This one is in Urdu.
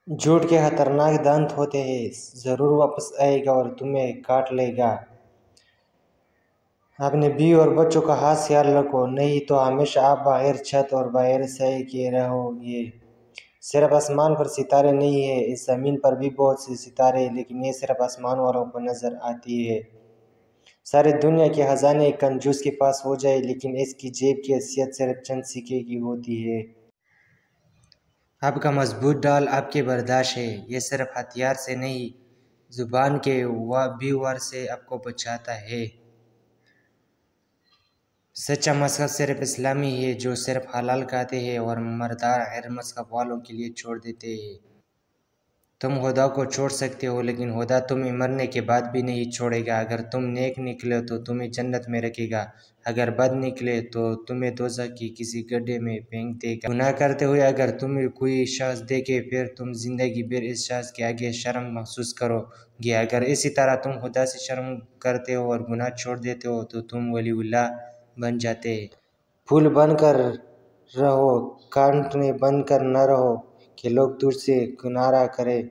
جھوٹ کے خطرناک دانت ہوتے ہیں، ضرور واپس آئے گا اور تمہیں کاٹ لے گا۔ اپنے بیوی اور بچوں کا خاص خیال رکھو، نہیں تو ہمیشہ آپ بغیر چھت اور بغیر سائے کے رہو گے۔ صرف آسمان پر ستارے نہیں ہیں، اس زمین پر بھی بہت سے ستارے ہیں، لیکن یہ صرف آسمان والوں کو نظر آتی ہے۔ ساری دنیا کے خزانے ایک کنجوس کے پاس ہو جائے، لیکن اس کی جیب کی حیثیت صرف چند سکے کی ہوتی ہے۔ آپ کا مضبوط ڈال آپ کی برداشت ہے، یہ صرف ہتھیار سے نہیں، زبان کے بھی وار سے آپ کو بچاتا ہے۔ سچا مذہب صرف اسلامی ہے، جو صرف حلال کھاتے ہیں اور مردار غیر مذہب والوں کے لیے چھوڑ دیتے ہیں۔ تم خدا کو چھوڑ سکتے ہو، لیکن خدا تمہیں مرنے کے بعد بھی نہیں چھوڑے گا۔ اگر تم نیک نکلے تو تمہیں جنت میں رکھے گا، اگر بد نکلے تو تمہیں دوزخ کی کسی گڈھے میں پھینک دے گا۔ گناہ کرتے ہوئے اگر تمہیں کوئی شخص دیکھے، پھر تم زندگی بھر اس شخص کے آگے شرم محسوس کرو گے۔ اگر اسی طرح تم خدا سے شرم کرتے ہو اور گناہ چھوڑ دیتے ہو تو تم ولی اللہ بن جاتے ہیں۔ پھول بن کر رہو، کانٹے بن کر نہ رہو کہ لوگ تجھ سے کنارہ کریں۔